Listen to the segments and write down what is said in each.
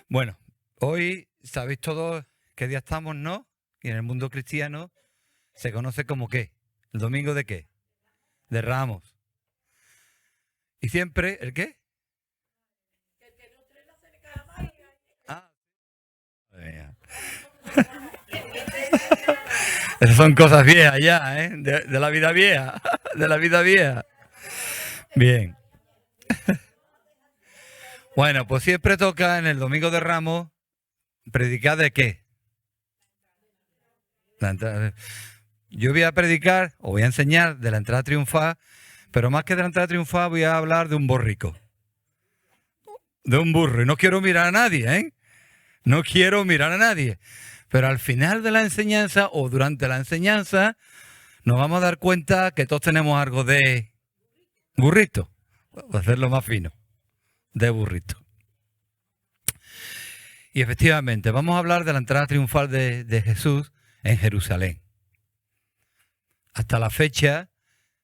Bueno, hoy sabéis todos qué día estamos, ¿no? Y en el mundo cristiano se conoce como ¿qué? ¿El domingo de qué? De Ramos. Y siempre, ¿el qué? Ah, ya. Esas son cosas viejas ya, ¿eh? De la vida vieja, de la vida vieja. Bien. Bueno, pues siempre toca en el domingo de Ramos predicar de qué. Yo voy a predicar o voy a enseñar de la entrada triunfal, pero más que de la entrada triunfal voy a hablar de un borrico. De un burro. Y no quiero mirar a nadie, ¿eh? No quiero mirar a nadie. Pero al final de la enseñanza o durante la enseñanza nos vamos a dar cuenta que todos tenemos algo de burrito. Para hacerlo más fino. De burrito. Y efectivamente, vamos a hablar de la entrada triunfal de Jesús en Jerusalén. Hasta la fecha,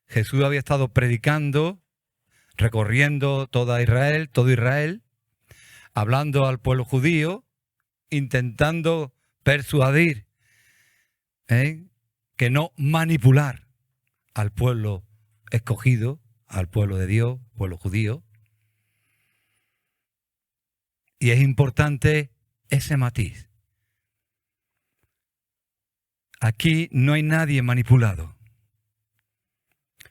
Jesús había estado predicando, recorriendo todo Israel, hablando al pueblo judío, intentando persuadir, que no manipular al pueblo escogido, al pueblo de Dios, pueblo judío. Y es importante ese matiz. Aquí no hay nadie manipulado,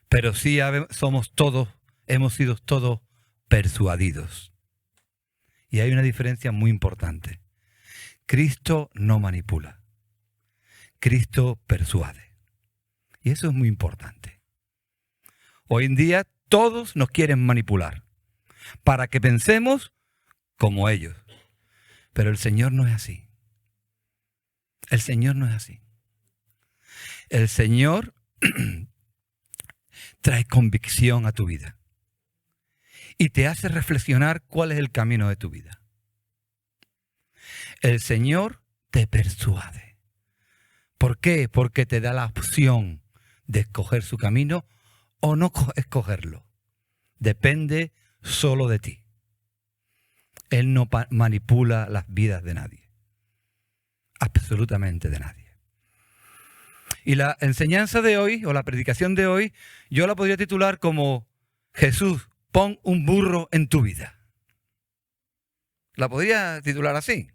pero sí hemos sido todos persuadidos. Y hay una diferencia muy importante. Cristo no manipula. Cristo persuade. Y eso es muy importante. Hoy en día todos nos quieren manipular para que pensemos como ellos. Pero el Señor no es así. El Señor no es así. El Señor trae convicción a tu vida y te hace reflexionar cuál es el camino de tu vida. El Señor te persuade. ¿Por qué? Porque te da la opción de escoger su camino o no escogerlo. Depende solo de ti. Él no manipula las vidas de nadie. Absolutamente de nadie. Y la enseñanza de hoy, o la predicación de hoy, yo la podría titular como Jesús, pon un burro en tu vida. La podría titular así.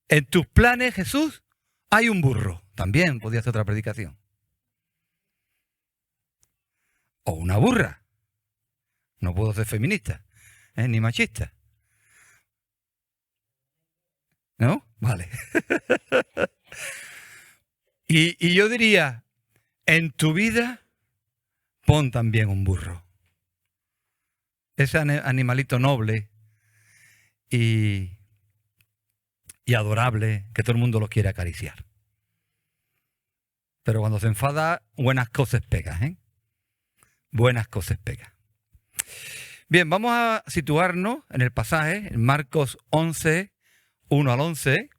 En tus planes, Jesús, hay un burro. También podría ser otra predicación. O una burra. No puedo ser feminista, ni machista. ¿No? Vale. Y yo diría, en tu vida, pon también un burro. Ese animalito noble y adorable que todo el mundo lo quiere acariciar. Pero cuando se enfada, buenas cosas pega, ¿eh? Buenas cosas pega. Bien, vamos a situarnos en el pasaje, en Marcos 11, 1 al 11,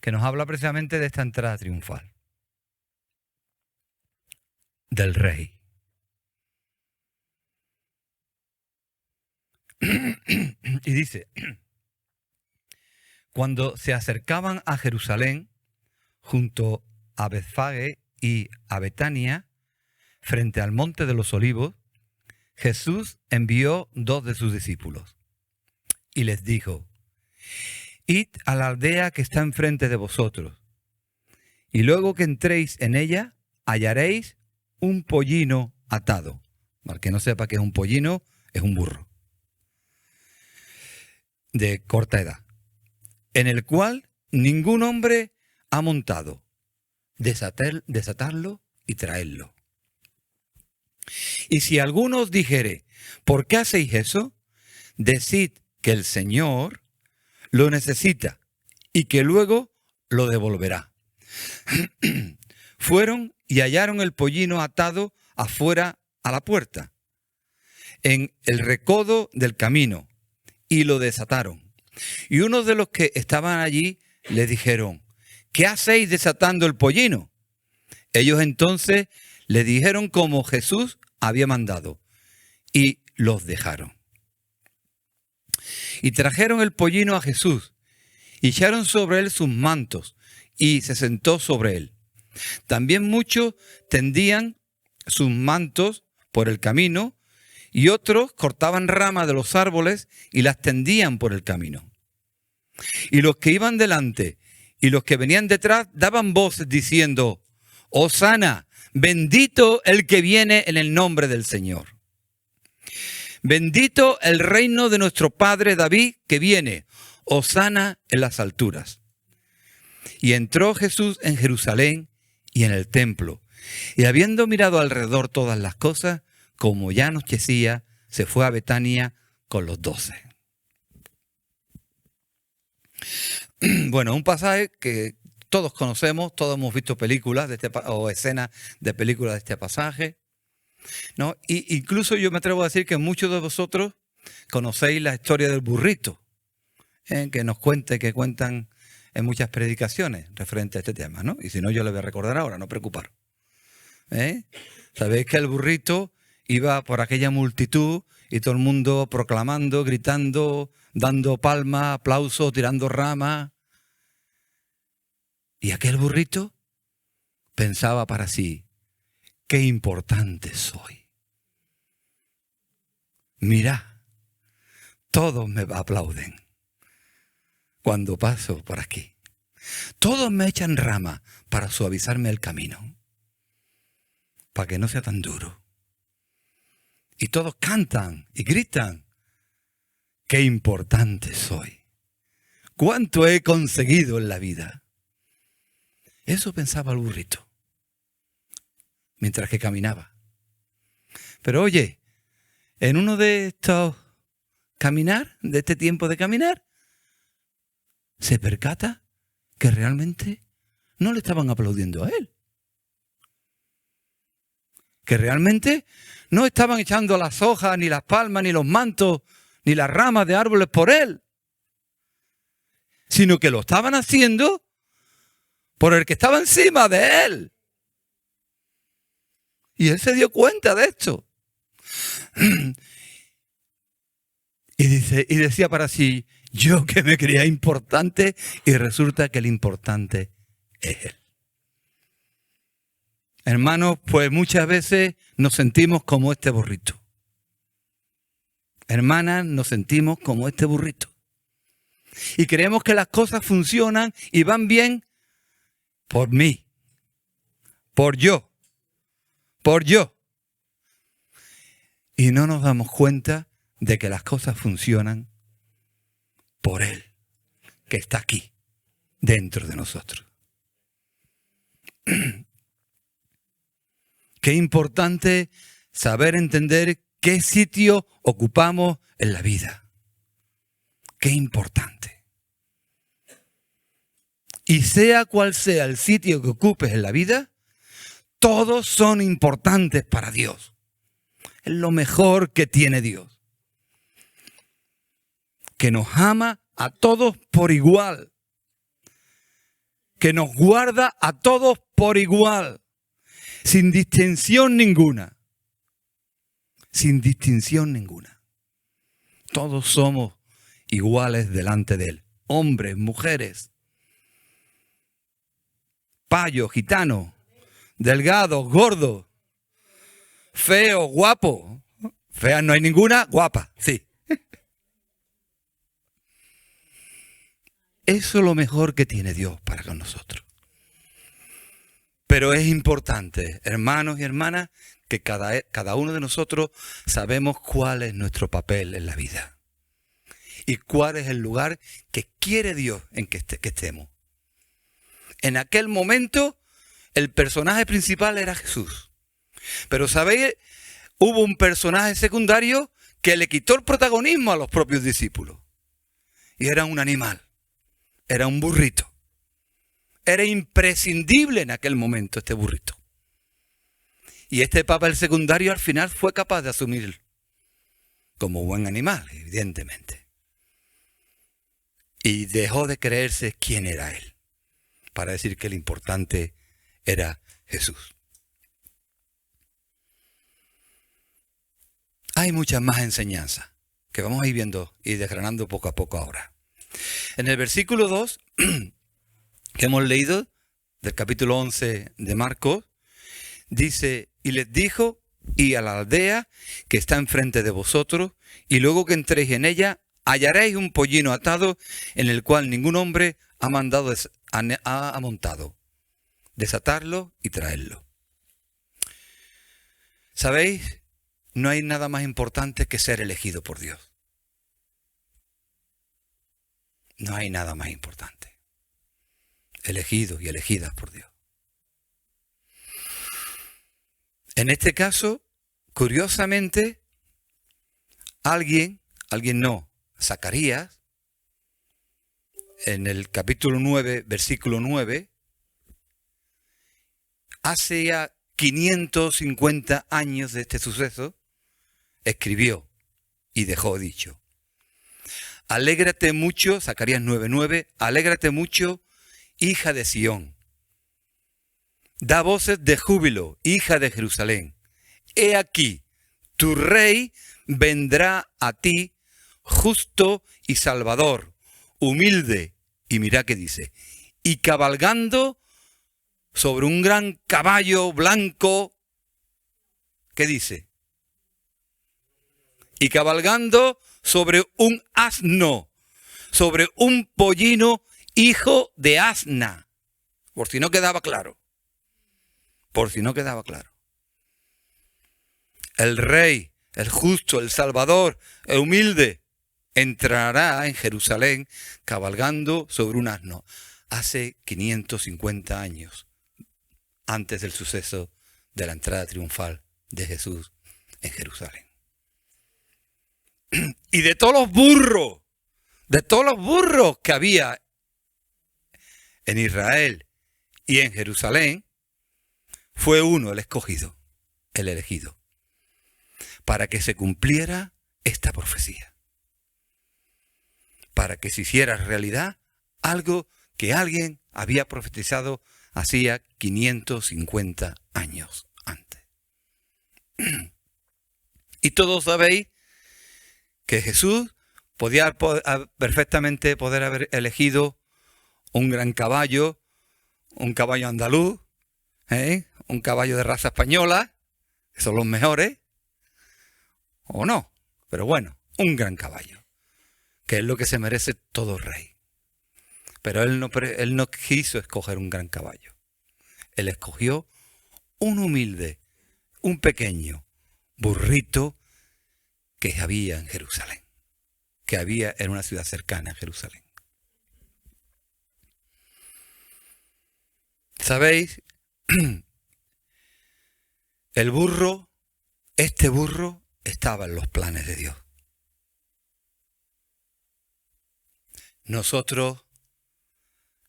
que nos habla precisamente de esta entrada triunfal del rey. Y dice, cuando se acercaban a Jerusalén, junto a Betfagé y a Betania, frente al monte de los Olivos, Jesús envió 2 de sus discípulos y les dijo, id a la aldea que está enfrente de vosotros, y luego que entréis en ella, hallaréis un pollino atado. Para que no sepa qué es un pollino, es un burro de corta edad, en el cual ningún hombre ha montado. Desatarlo y traerlo. Y si alguno os dijere, ¿por qué hacéis eso? Decid que el Señor lo necesita y que luego lo devolverá. Fueron y hallaron el pollino atado afuera a la puerta, en el recodo del camino, y lo desataron. Y unos de los que estaban allí le dijeron, ¿qué hacéis desatando el pollino? Ellos entonces le dijeron como Jesús había mandado, y los dejaron. Y trajeron el pollino a Jesús, y echaron sobre él sus mantos, y se sentó sobre él. También muchos tendían sus mantos por el camino, y otros cortaban ramas de los árboles y las tendían por el camino. Y los que iban delante y los que venían detrás daban voces diciendo: Hosana, bendito el que viene en el nombre del Señor. Bendito el reino de nuestro padre David que viene, hosana en las alturas. Y entró Jesús en Jerusalén y en el templo, y habiendo mirado alrededor todas las cosas, como ya anochecía, se fue a Betania con los 12. Bueno, un pasaje que todos conocemos, todos hemos visto películas o escenas de películas de este pasaje, ¿no? Y incluso yo me atrevo a decir que muchos de vosotros conocéis la historia del burrito, que nos cuentan en muchas predicaciones referente a este tema, ¿no? Y si no, yo le voy a recordar ahora, no preocuparos. Sabéis que el burrito iba por aquella multitud y todo el mundo proclamando, gritando, dando palmas, aplausos, tirando ramas. Y aquel burrito pensaba para sí: qué importante soy. Mira, todos me aplauden cuando paso por aquí. Todos me echan rama para suavizarme el camino, para que no sea tan duro. Y todos cantan y gritan: qué importante soy. Cuánto he conseguido en la vida. Eso pensaba el burrito mientras que caminaba. Pero oye, en uno de estos de este tiempo de caminar, se percata que realmente no le estaban aplaudiendo a él. Que realmente no estaban echando las hojas, ni las palmas, ni los mantos, ni las ramas de árboles por él, sino que lo estaban haciendo por el que estaba encima de él. Y él se dio cuenta de esto. Y decía para sí: yo que me creía importante, y resulta que el importante es él. Hermanos, pues muchas veces nos sentimos como este burrito. Hermanas, nos sentimos como este burrito. Y creemos que las cosas funcionan y van bien por mí, por yo. Y no nos damos cuenta de que las cosas funcionan por Él, que está aquí, dentro de nosotros. Qué importante saber entender qué sitio ocupamos en la vida. Qué importante. Y sea cual sea el sitio que ocupes en la vida, todos son importantes para Dios. Es lo mejor que tiene Dios. Que nos ama a todos por igual. Que nos guarda a todos por igual. Sin distinción ninguna. Sin distinción ninguna. Todos somos iguales delante de Él. Hombres, mujeres, payos, gitanos, delgados, gordos, feos, guapos. Feas no hay ninguna, guapa, sí. Eso es lo mejor que tiene Dios para con nosotros. Pero es importante, hermanos y hermanas, que cada uno de nosotros sabemos cuál es nuestro papel en la vida. Y cuál es el lugar que quiere Dios en que estemos. En aquel momento, el personaje principal era Jesús. Pero ¿sabéis? Hubo un personaje secundario que le quitó el protagonismo a los propios discípulos. Y era un animal. Era un burrito. Era imprescindible en aquel momento este burrito. Y este papel secundario al final fue capaz de asumirlo como buen animal, evidentemente. Y dejó de creerse quién era él, para decir que el importante era Jesús. Hay muchas más enseñanzas que vamos a ir viendo y desgranando poco a poco ahora. En el versículo 2 que hemos leído del capítulo 11 de Marcos, dice, y les dijo, y a la aldea que está enfrente de vosotros, y luego que entréis en ella, hallaréis un pollino atado en el cual ningún hombre ha montado. Desatarlo y traerlo. ¿Sabéis? No hay nada más importante que ser elegido por Dios. No hay nada más importante. Elegidos y elegidas por Dios. En este caso, curiosamente, Zacarías, en el capítulo 9, versículo 9, hace ya 550 años de este suceso, escribió y dejó dicho: alégrate mucho, Zacarías 9:9, alégrate mucho, hija de Sión. Da voces de júbilo, hija de Jerusalén. He aquí, tu rey vendrá a ti, justo y salvador, humilde, y mira qué dice, y cabalgando sobre un gran caballo blanco. ¿Qué dice? Y cabalgando sobre un asno, sobre un pollino, hijo de asna. Por si no quedaba claro. Por si no quedaba claro. El rey, el justo, el salvador, el humilde, entrará en Jerusalén cabalgando sobre un asno. Hace 550 años, antes del suceso de la entrada triunfal de Jesús en Jerusalén. Y de todos los burros que había en Israel y en Jerusalén, fue uno el escogido, el elegido, para que se cumpliera esta profecía, para que se hiciera realidad algo que alguien había profetizado hacía 550 años antes. Y todos sabéis que Jesús podía perfectamente poder haber elegido un gran caballo, un caballo andaluz, un caballo de raza española, que son los mejores, o no, pero bueno, un gran caballo, que es lo que se merece todo rey. Pero él no quiso escoger un gran caballo. Él escogió un humilde, un pequeño burrito que había en Jerusalén, que había en una ciudad cercana a Jerusalén. ¿Sabéis? Este burro estaba en los planes de Dios. Nosotros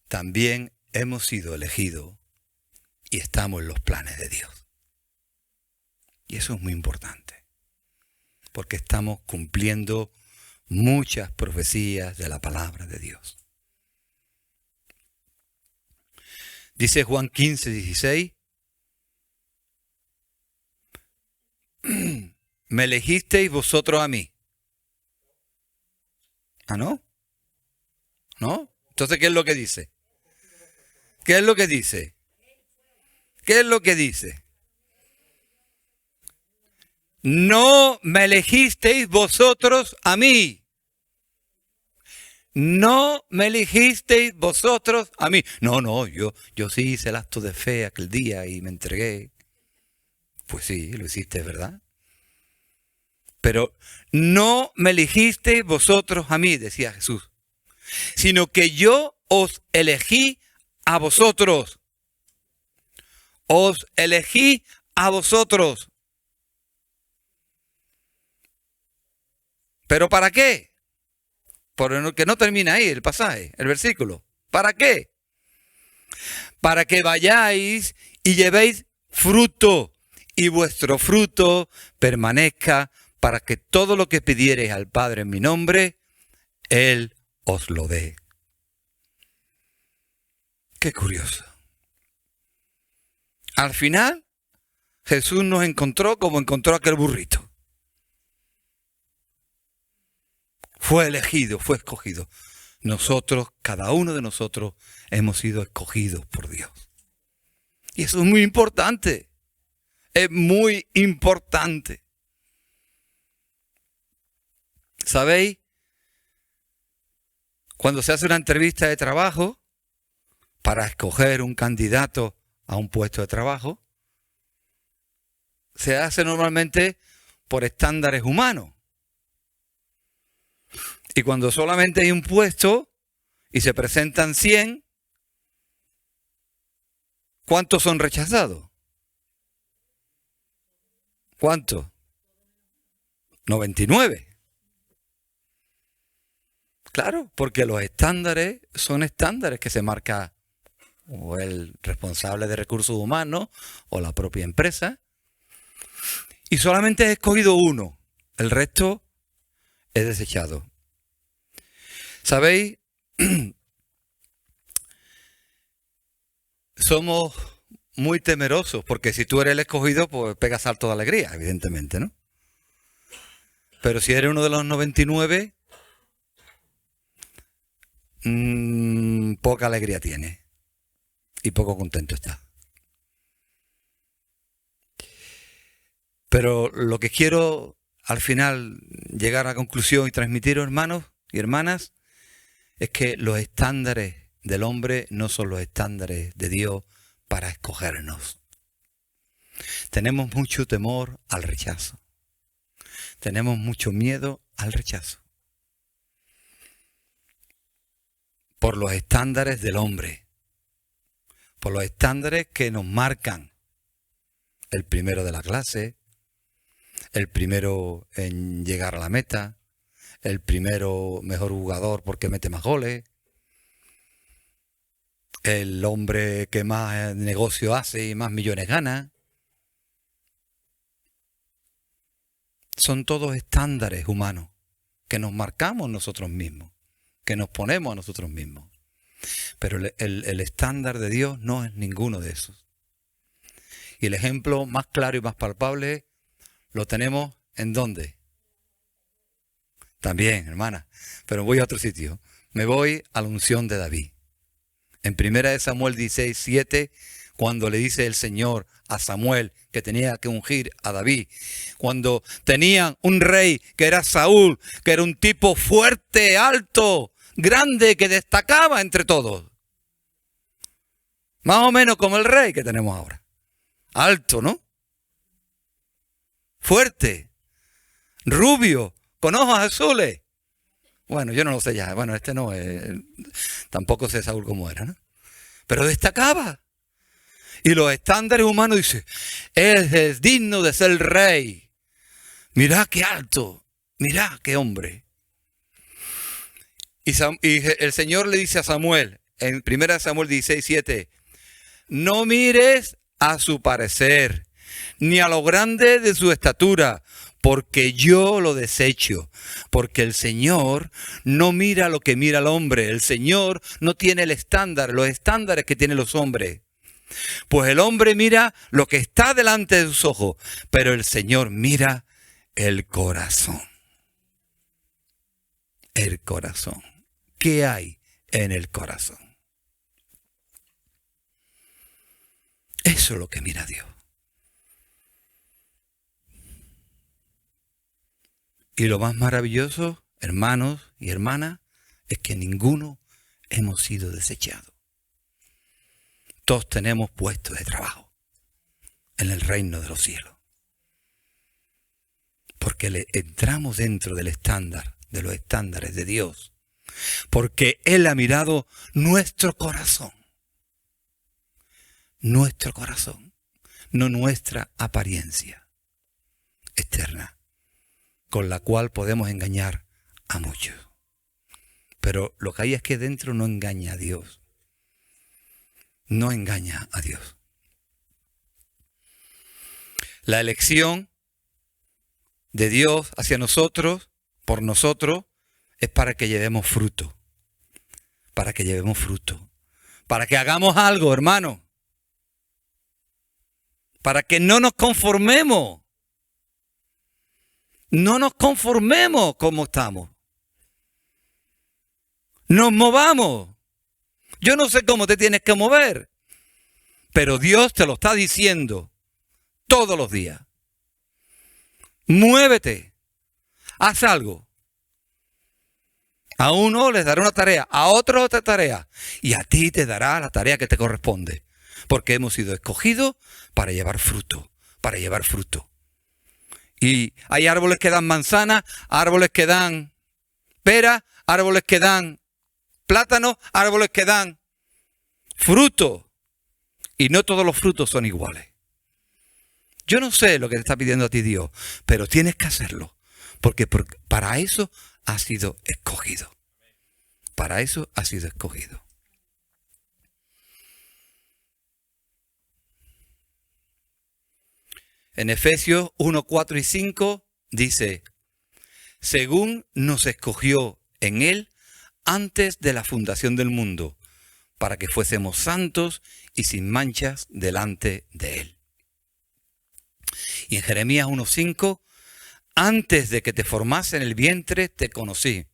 también hemos sido elegidos y estamos en los planes de Dios. Y eso es muy importante, porque estamos cumpliendo muchas profecías de la palabra de Dios. Dice Juan 15:16, me elegisteis vosotros a mí. ¿Ah, no? ¿No? Entonces, ¿qué es lo que dice? ¿Qué es lo que dice? ¿Qué es lo que dice? No me elegisteis vosotros a mí. No me elegisteis vosotros a mí. No, yo sí hice el acto de fe aquel día y me entregué. Pues sí, lo hiciste, ¿verdad? Pero no me elegisteis vosotros a mí, decía Jesús, sino que yo os elegí a vosotros. Os elegí a vosotros. ¿Pero para qué? Porque no termina ahí el pasaje, el versículo. ¿Para qué? Para que vayáis y llevéis fruto, y vuestro fruto permanezca, para que todo lo que pidiereis al Padre en mi nombre, Él os lo dé. Qué curioso. Al final, Jesús nos encontró como encontró a aquel burrito. fue elegido, fue escogido. Nosotros, cada uno de nosotros, hemos sido escogidos por Dios. Y eso es muy importante. Es muy importante. ¿Sabéis? Cuando se hace una entrevista de trabajo para escoger un candidato a un puesto de trabajo, se hace normalmente por estándares humanos. Y cuando solamente hay un puesto y se presentan 100, ¿cuántos son rechazados? ¿Cuántos? 99. Claro, porque los estándares son estándares que se marca o el responsable de recursos humanos o la propia empresa. Y solamente he escogido uno, el resto es desechado. ¿Sabéis? Somos muy temerosos, porque si tú eres el escogido, pues pegas salto de alegría, evidentemente, ¿no? Pero si eres uno de los 99, poca alegría tiene y poco contento está. Pero lo que quiero al final llegar a la conclusión y transmitiros, hermanos y hermanas, es que los estándares del hombre no son los estándares de Dios para escogernos. Tenemos mucho temor al rechazo. Tenemos mucho miedo al rechazo. Por los estándares del hombre. Por los estándares que nos marcan. El primero de la clase. El primero en llegar a la meta. El primero mejor jugador porque mete más goles. El hombre que más negocio hace y más millones gana. Son todos estándares humanos que nos marcamos nosotros mismos, que nos ponemos a nosotros mismos. Pero el estándar de Dios no es ninguno de esos. Y el ejemplo más claro y más palpable lo tenemos ¿en dónde? También, hermana, pero voy a otro sitio. Me voy a la unción de David. En 1 Samuel 16:7, cuando le dice el Señor a Samuel que tenía que ungir a David, cuando tenían un rey que era Saúl, que era un tipo fuerte, alto, grande, que destacaba entre todos. Más o menos como el rey que tenemos ahora. Alto, ¿no? Fuerte, rubio, con ojos azules. Bueno, yo no lo sé ya. Bueno, este no, tampoco sé Saúl cómo era, ¿no? Pero destacaba. Y los estándares humanos dicen, él es digno de ser rey. Mirá qué alto, mirá qué hombre. Y el Señor le dice a Samuel, en 1 Samuel 16:7, no mires a su parecer, ni a lo grande de su estatura, porque yo lo desecho. Porque el Señor no mira lo que mira el hombre. El Señor no tiene el estándar, los estándares que tienen los hombres. Pues el hombre mira lo que está delante de sus ojos, pero el Señor mira el corazón. El corazón. ¿Qué hay en el corazón? Eso es lo que mira Dios. Y lo más maravilloso, hermanos y hermanas, es que ninguno hemos sido desechados. Todos tenemos puestos de trabajo en el reino de los cielos. Porque entramos dentro del estándar, de los estándares de Dios. Porque Él ha mirado nuestro corazón. Nuestro corazón, no nuestra apariencia externa, con la cual podemos engañar a muchos. Pero lo que hay es que dentro no engaña a Dios. No engaña a Dios. La elección de Dios hacia nosotros, por nosotros, es para que llevemos fruto. Para que llevemos fruto. Para que hagamos algo, hermano. Para que no nos conformemos. No nos conformemos como estamos. nos movamos. Yo no sé cómo te tienes que mover, pero Dios te lo está diciendo todos los días. Muévete, haz algo. A uno les dará una tarea, a otro otra tarea, y a ti te dará la tarea que te corresponde, porque hemos sido escogidos para llevar fruto, para llevar fruto. Y hay árboles que dan manzana, árboles que dan pera, árboles que dan plátano, árboles que dan fruto. Y no todos los frutos son iguales. Yo no sé lo que te está pidiendo a ti Dios, pero tienes que hacerlo, porque para eso has sido escogido. Para eso has sido escogido. En Efesios 1, 4 y 5 dice, según nos escogió en Él antes de la fundación del mundo, para que fuésemos santos y sin manchas delante de Él. Y en Jeremías 1:5, antes de que te formase en el vientre, te conocí.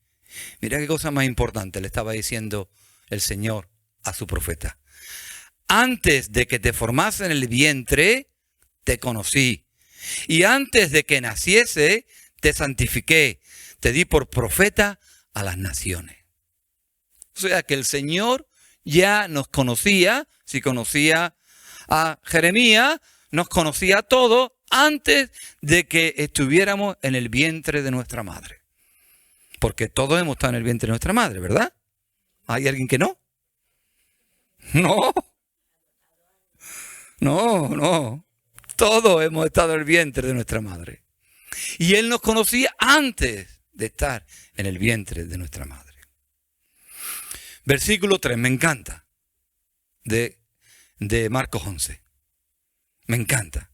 Mira qué cosa más importante le estaba diciendo el Señor a su profeta. Antes de que te formase en el vientre, te conocí. Y antes de que naciese, te santifiqué. Te di por profeta a las naciones. O sea que el Señor ya nos conocía. Si conocía a Jeremías, nos conocía a todos antes de que estuviéramos en el vientre de nuestra madre. Porque todos hemos estado en el vientre de nuestra madre, ¿verdad? ¿Hay alguien que no? No. No. Todos hemos estado en el vientre de nuestra madre. Y Él nos conocía antes de estar en el vientre de nuestra madre. Versículo 3, me encanta, de Marcos 11. Me encanta.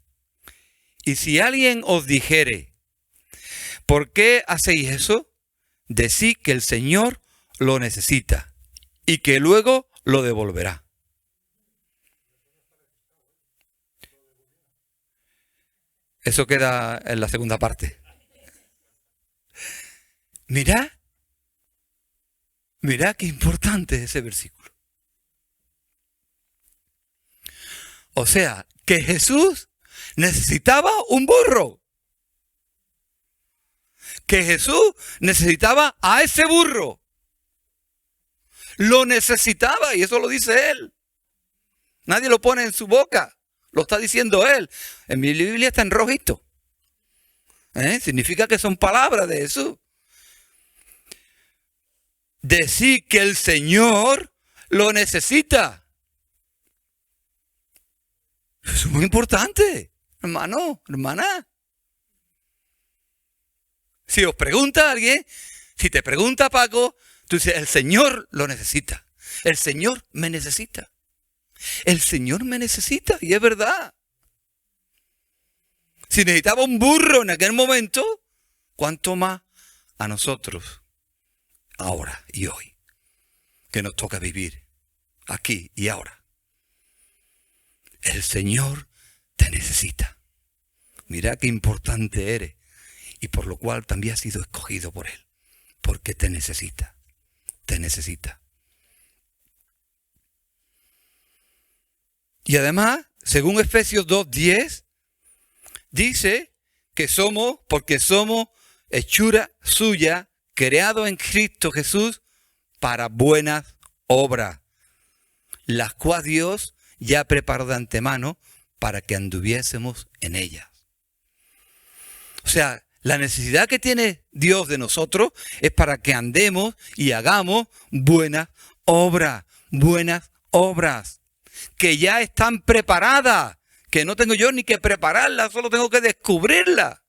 Y si alguien os dijere, ¿por qué hacéis eso? Decid que el Señor lo necesita y que luego lo devolverá. Eso queda en la segunda parte. Mirad qué importante es ese versículo. O sea, que Jesús necesitaba un burro. Que Jesús necesitaba a ese burro. Lo necesitaba y eso lo dice Él. Nadie lo pone en su boca. Lo está diciendo Él. En mi Biblia está en rojito. Significa que son palabras de Jesús. Decir que el Señor lo necesita. Eso es muy importante, hermano, hermana. Si os pregunta alguien, si te pregunta Paco, tú dices, el Señor lo necesita. El Señor me necesita. El Señor me necesita, y es verdad. Si necesitaba un burro en aquel momento, ¿cuánto más a nosotros ahora y hoy? Que nos toca vivir aquí y ahora. El Señor te necesita. Mira qué importante eres. Y por lo cual también has sido escogido por Él. Porque te necesita. Te necesita. Y además, según Efesios 2:10, dice que porque somos hechura suya, creados en Cristo Jesús para buenas obras, las cuales Dios ya preparó de antemano para que anduviésemos en ellas. O sea, la necesidad que tiene Dios de nosotros es para que andemos y hagamos buenas obras que ya están preparadas, que no tengo yo ni que prepararlas, solo tengo que descubrirlas.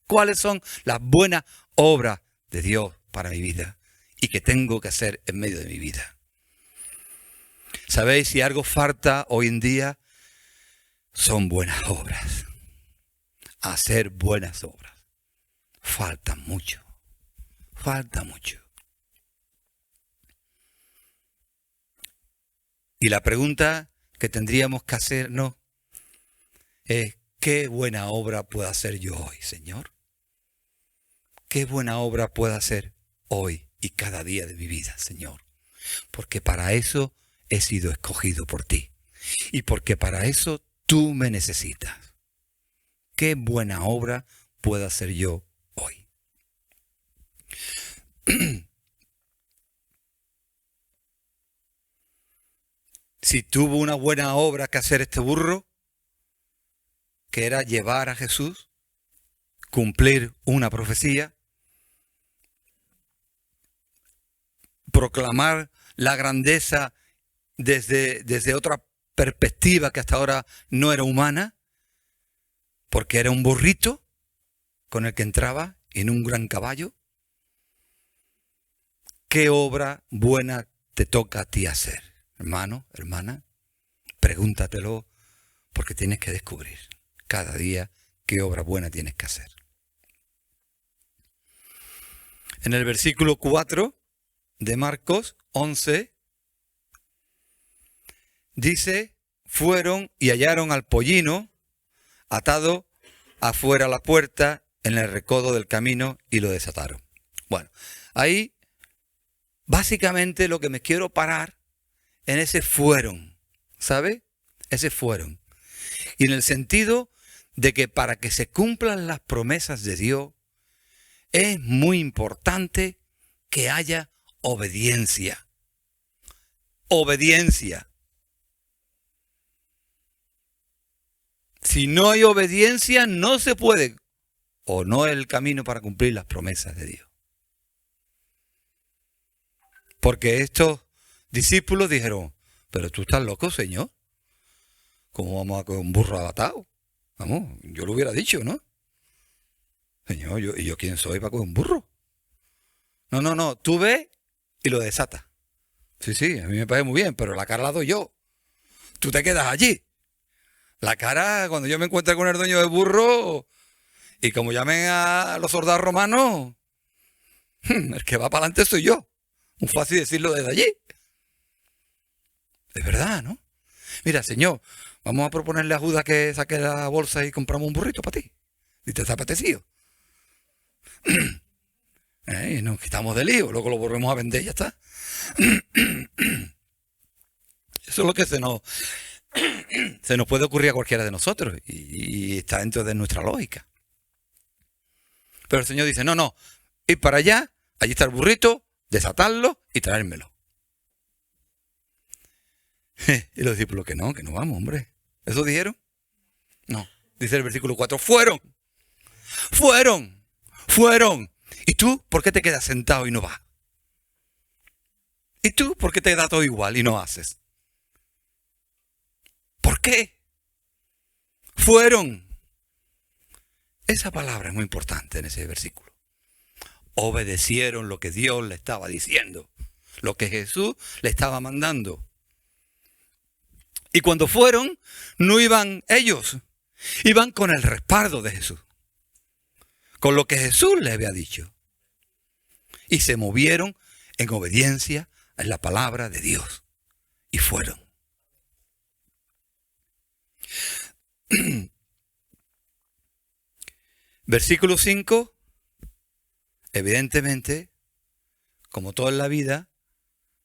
¿Cuáles son las buenas obras de Dios para mi vida y que tengo que hacer en medio de mi vida? ¿Sabéis si algo falta hoy en día? Son buenas obras. Hacer buenas obras. Falta mucho. Falta mucho. Y la pregunta que tendríamos que hacernos es, ¿qué buena obra puedo hacer yo hoy, Señor? ¿Qué buena obra puedo hacer hoy y cada día de mi vida, Señor. Porque para eso he sido escogido por ti. Y porque para eso tú me necesitas. ¿Qué buena obra puedo hacer yo hoy? Si tuvo una buena obra que hacer este burro, que era llevar a Jesús, cumplir una profecía, proclamar la grandeza desde otra perspectiva que hasta ahora no era humana, porque era un burrito con el que entraba en un gran caballo. ¿Qué obra buena te toca a ti hacer? Hermano, hermana, pregúntatelo, porque tienes que descubrir cada día qué obra buena tienes que hacer. En el versículo 4 de Marcos 11, dice, fueron y hallaron al pollino atado afuera a la puerta en el recodo del camino y lo desataron. Bueno, ahí básicamente lo que me quiero parar en ese fueron, ¿sabe? Ese fueron. Y en el sentido de que para que se cumplan las promesas de Dios, es muy importante que haya obediencia. Obediencia. Si no hay obediencia, no se puede, o no es el camino para cumplir las promesas de Dios. Porque estos discípulos dijeron, pero tú estás loco, Señor. ¿Cómo vamos a coger un burro atado? Vamos, yo lo hubiera dicho, ¿no? Señor, ¿y yo quién soy para coger un burro? No, tú ves y lo desatas. Sí, a mí me parece muy bien, pero la cara la doy yo. Tú te quedas allí. La cara, cuando yo me encuentre con el dueño del burro, y como llamen a los soldados romanos, el que va para adelante soy yo. Muy fácil decirlo desde allí. Es verdad, ¿no? Mira, Señor, vamos a proponerle a Judas que saque la bolsa y compramos un burrito para ti. ¿Y te está apetecido? Y nos quitamos de lío, luego lo volvemos a vender y ya está. Eso es lo que se nos puede ocurrir a cualquiera de nosotros y está dentro de nuestra lógica. Pero el Señor dice, no, ir para allá, allí está el burrito, desatarlo y traérmelo. Y los discípulos, que no vamos, hombre. ¿Eso dijeron? No. Dice el versículo 4, fueron. ¿Y tú por qué te quedas sentado y no vas? ¿Y tú por qué te da todo igual y no haces? ¿Por qué? Fueron. Esa palabra es muy importante en ese versículo. Obedecieron lo que Dios le estaba diciendo, lo que Jesús le estaba mandando. Y cuando fueron, no iban ellos, iban con el respaldo de Jesús, con lo que Jesús les había dicho. Y se movieron en obediencia a la palabra de Dios. Y fueron. Versículo 5, evidentemente, como todo en la vida,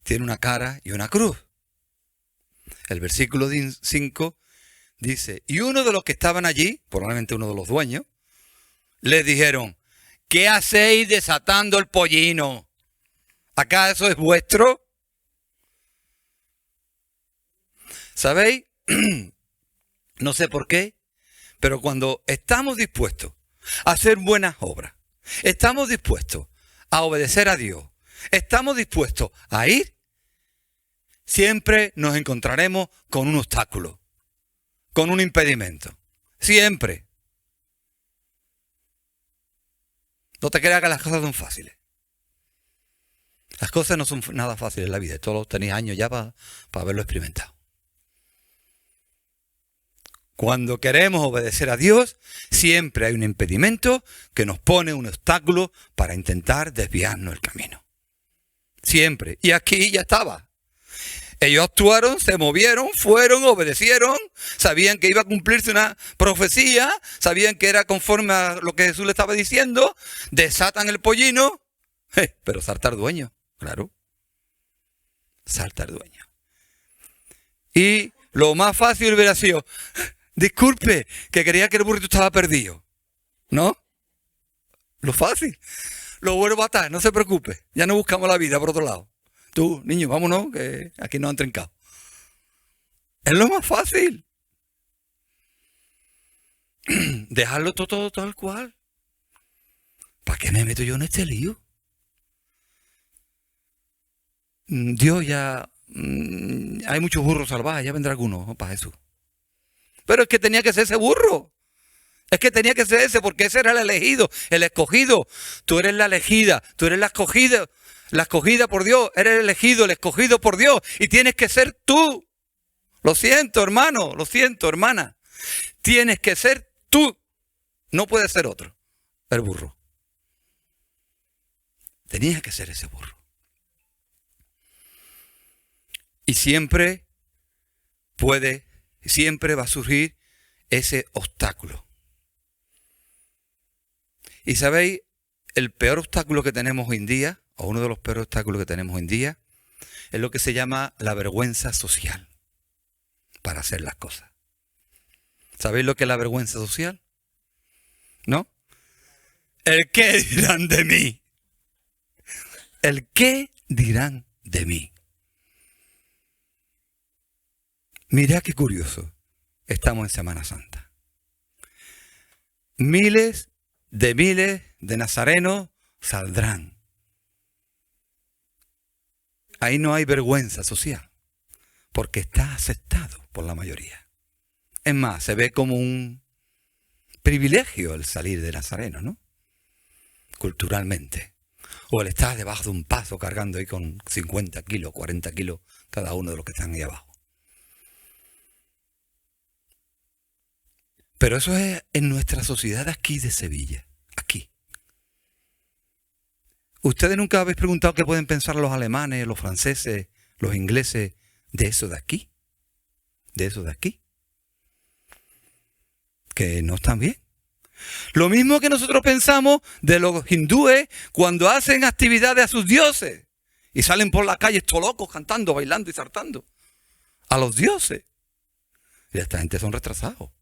tiene una cara y una cruz. El versículo 5 dice, y uno de los que estaban allí, probablemente uno de los dueños, les dijeron, ¿qué hacéis desatando el pollino? ¿Acaso es vuestro? ¿Sabéis? No sé por qué, pero cuando estamos dispuestos a hacer buenas obras, estamos dispuestos a obedecer a Dios, estamos dispuestos a ir, siempre nos encontraremos con un obstáculo, con un impedimento. Siempre. No te creas que las cosas son fáciles. Las cosas no son nada fáciles en la vida. Todos tenéis años ya para haberlo experimentado. Cuando queremos obedecer a Dios, siempre hay un impedimento que nos pone un obstáculo para intentar desviarnos el camino. Siempre. Y aquí ya estaba. Ellos actuaron, se movieron, fueron, obedecieron, sabían que iba a cumplirse una profecía, sabían que era conforme a lo que Jesús le estaba diciendo, desatan el pollino, Pero saltar dueño, claro. Saltar dueño. Y lo más fácil hubiera sido, disculpe, que creía que el burrito estaba perdido. ¿No? Lo fácil. Lo vuelvo a atar, no se preocupe. Ya no buscamos la vida por otro lado. Tú, niño, vámonos, que aquí nos han trincado. Es lo más fácil. Dejarlo todo tal cual. ¿Para qué me meto yo en este lío? Dios ya... hay muchos burros salvajes, ya vendrá alguno, para Jesús. Pero es que tenía que ser ese burro. Es que tenía que ser ese, porque ese era el elegido, el escogido. Tú eres la elegida, tú eres la escogida por Dios. Eres el elegido, el escogido por Dios. Y tienes que ser tú. Lo siento, hermano, lo siento, hermana. Tienes que ser tú. No puede ser otro, el burro. Tenías que ser ese burro. Y siempre va a surgir ese obstáculo. Y sabéis, el peor obstáculo que tenemos hoy en día, o uno de los peores obstáculos que tenemos hoy en día, es lo que se llama la vergüenza social para hacer las cosas. ¿Sabéis lo que es la vergüenza social? ¿No? ¿El qué dirán de mí? ¿El qué dirán de mí? Mirad qué curioso. Estamos en Semana Santa. Miles de nazarenos saldrán. Ahí no hay vergüenza social, porque está aceptado por la mayoría. Es más, se ve como un privilegio el salir de nazareno, ¿no? Culturalmente. O el estar debajo de un paso cargando ahí con 50 kilos, 40 kilos cada uno de los que están ahí abajo. Pero eso es en nuestra sociedad aquí de Sevilla, aquí. ¿Ustedes nunca habéis preguntado qué pueden pensar los alemanes, los franceses, los ingleses de eso de aquí? De eso de aquí. Que no están bien. Lo mismo que nosotros pensamos de los hindúes cuando hacen actividades a sus dioses y salen por la calle estos locos cantando, bailando y saltando a los dioses. Y esta gente son retrasados.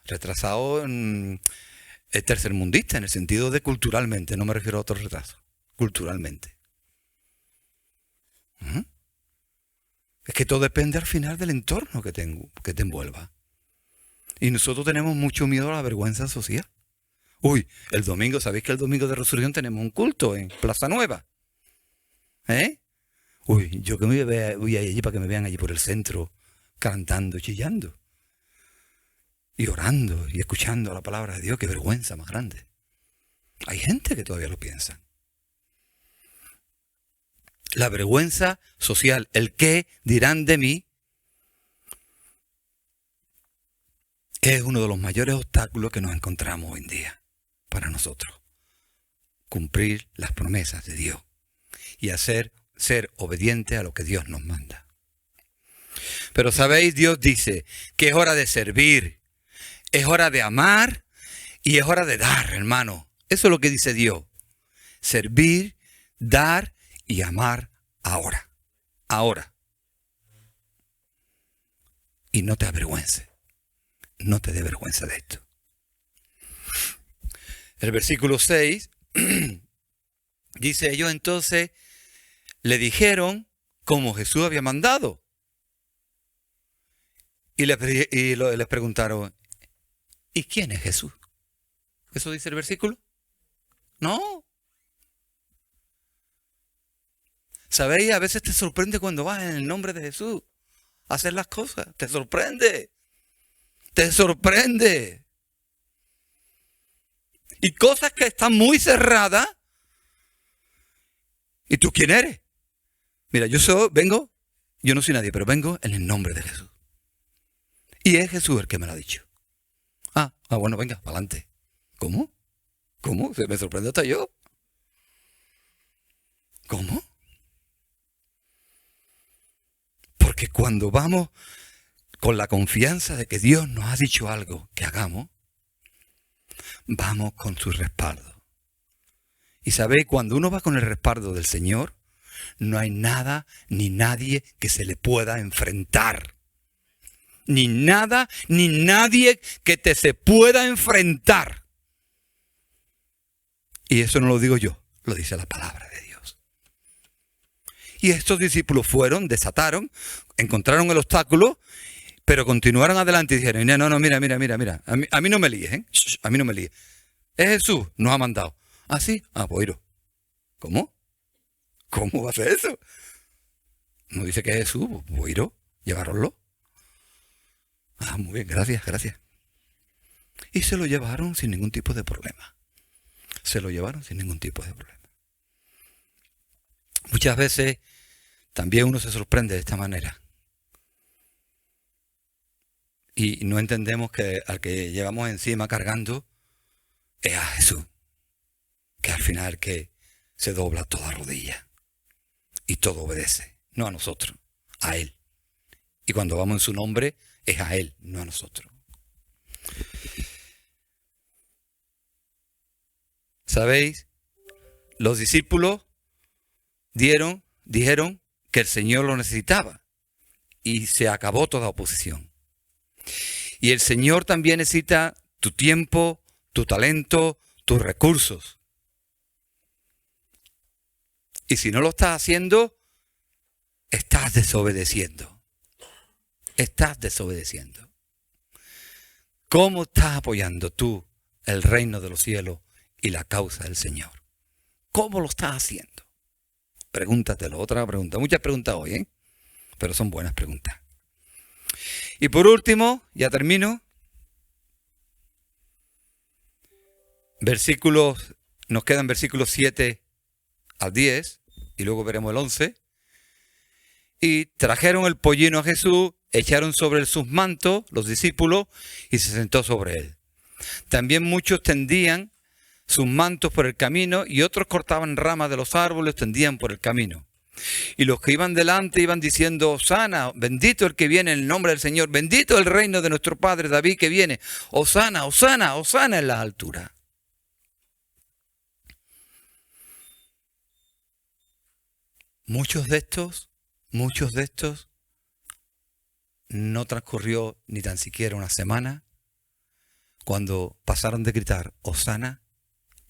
Retrasados tercermundistas en el sentido de culturalmente, no me refiero a otro retraso, culturalmente. Es que todo depende al final del entorno que te envuelva. Y nosotros tenemos mucho miedo a la vergüenza social. Uy, el domingo, ¿sabéis que el domingo de Resurrección tenemos un culto en Plaza Nueva? Uy, yo que voy allí para que me vean allí por el centro, cantando, chillando. Y orando y escuchando la palabra de Dios. Qué vergüenza más grande. Hay gente que todavía lo piensa. La vergüenza social, el qué dirán de mí, es uno de los mayores obstáculos que nos encontramos hoy en día para nosotros. Cumplir las promesas de Dios y ser obediente a lo que Dios nos manda. Pero sabéis, Dios dice que es hora de servir. Es hora de amar y es hora de dar, hermano. Eso es lo que dice Dios. Servir, dar y amar ahora. Ahora. Y no te avergüences. No te dé vergüenza de esto. El versículo 6 dice, ellos entonces le dijeron como Jesús había mandado. Y les preguntaron, ¿y quién es Jesús? ¿Eso dice el versículo? No. ¿Sabéis? A veces te sorprende cuando vas en el nombre de Jesús a hacer las cosas. Te sorprende. Te sorprende. Y cosas que están muy cerradas. ¿Y tú quién eres? Mira, yo no soy nadie, pero vengo en el nombre de Jesús. Y es Jesús el que me lo ha dicho. Bueno, venga, para adelante. ¿Cómo? ¿Cómo? Se me sorprende hasta yo. ¿Cómo? Porque cuando vamos con la confianza de que Dios nos ha dicho algo que hagamos, vamos con su respaldo. Y sabéis, cuando uno va con el respaldo del Señor, no hay nada ni nadie que se le pueda enfrentar. Ni nada ni nadie que te se pueda enfrentar. Y eso no lo digo yo, lo dice la palabra de Dios. Y estos discípulos fueron, desataron, encontraron el obstáculo, pero continuaron adelante y dijeron, no, mira. A mí no me líes, ¿eh? A mí no me líes. Es Jesús, nos ha mandado. ¿Ah, sí? Ah, pues iros. ¿Cómo? ¿Cómo va a ser eso? No dice que es Jesús, pues iros, llevároslo. Ah, muy bien, gracias. Y se lo llevaron sin ningún tipo de problema. Muchas veces también uno se sorprende de esta manera. Y no entendemos que al que llevamos encima cargando es a Jesús. Que al final que se dobla toda rodilla. Y todo obedece. No a nosotros, a Él. Y cuando vamos en su nombre, es a Él, no a nosotros. ¿Sabéis? Los discípulos dijeron que el Señor lo necesitaba. Y se acabó toda oposición. Y el Señor también necesita tu tiempo, tu talento, tus recursos. Y si no lo estás haciendo, estás desobedeciendo. ¿Cómo estás apoyando tú el reino de los cielos y la causa del Señor? ¿Cómo lo estás haciendo? Pregúntatelo, otra pregunta. Muchas preguntas hoy, ¿eh? Pero son buenas preguntas. Y por último, ya termino. Nos quedan versículos 7 al 10 y luego veremos el 11. Y trajeron el pollino a Jesús, echaron sobre él sus mantos, los discípulos, y se sentó sobre él. También muchos tendían sus mantos por el camino y otros cortaban ramas de los árboles, tendían por el camino. Y los que iban delante iban diciendo, Hosana, bendito el que viene en el nombre del Señor, bendito el reino de nuestro padre David que viene, Hosana, Hosana, Hosana en las alturas. Muchos de estos no transcurrió ni tan siquiera una semana cuando pasaron de gritar Hosana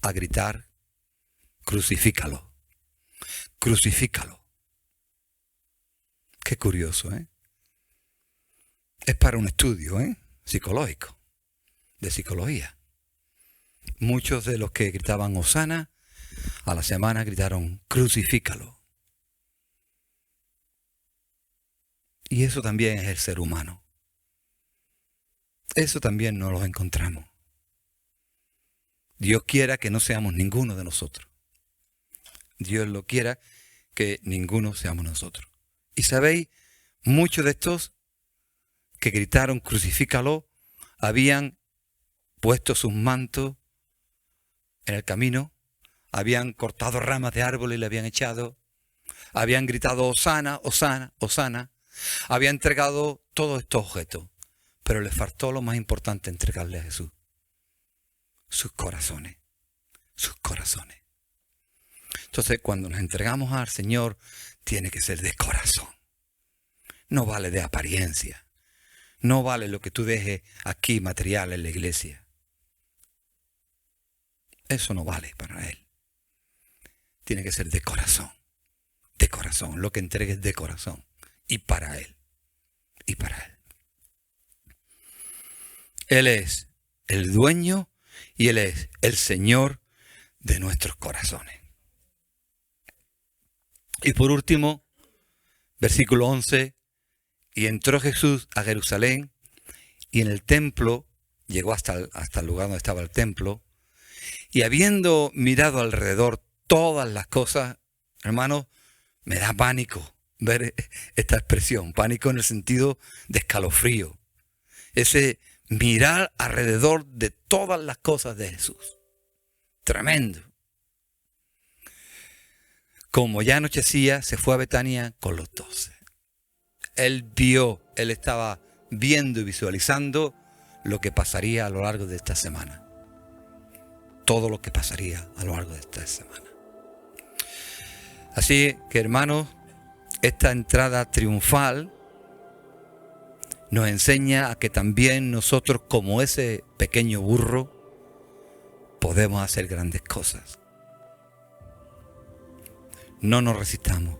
a gritar crucifícalo, crucifícalo. Qué curioso, ¿eh? Es para un estudio, psicológico, de psicología. Muchos de los que gritaban Hosana a la semana gritaron crucifícalo. Y eso también es el ser humano. Eso también nos lo encontramos. Dios quiera que no seamos ninguno de nosotros. Dios lo quiera que ninguno seamos nosotros. Y sabéis, muchos de estos que gritaron crucifícalo habían puesto sus mantos en el camino, habían cortado ramas de árboles y le habían echado, habían gritado Hosana, Hosana, Hosana. Había entregado todos estos objetos, pero le faltó lo más importante, entregarle a Jesús. Sus corazones. Entonces, cuando nos entregamos al Señor, tiene que ser de corazón. No vale de apariencia. No vale lo que tú dejes aquí material en la iglesia. Eso no vale para Él. Tiene que ser de corazón. De corazón. Lo que entregues de corazón. Y para Él. Él es el dueño y Él es el Señor de nuestros corazones. Y por último, versículo 11, y entró Jesús a Jerusalén y en el templo, llegó hasta el lugar donde estaba el templo, y habiendo mirado alrededor todas las cosas, hermanos, me da pánico ver esta expresión, pánico en el sentido de escalofrío. Ese mirar alrededor de todas las cosas de Jesús. Tremendo. Como ya anochecía, se fue a Betania con los 12. Él estaba viendo y visualizando lo que pasaría a lo largo de esta semana. Todo lo que pasaría a lo largo de esta semana. Así que, hermanos, esta entrada triunfal nos enseña a que también nosotros, como ese pequeño burro, podemos hacer grandes cosas. No nos resistamos.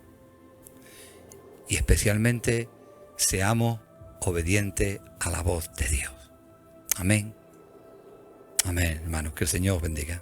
Y especialmente seamos obedientes a la voz de Dios. Amén. Amén, hermanos. Que el Señor os bendiga.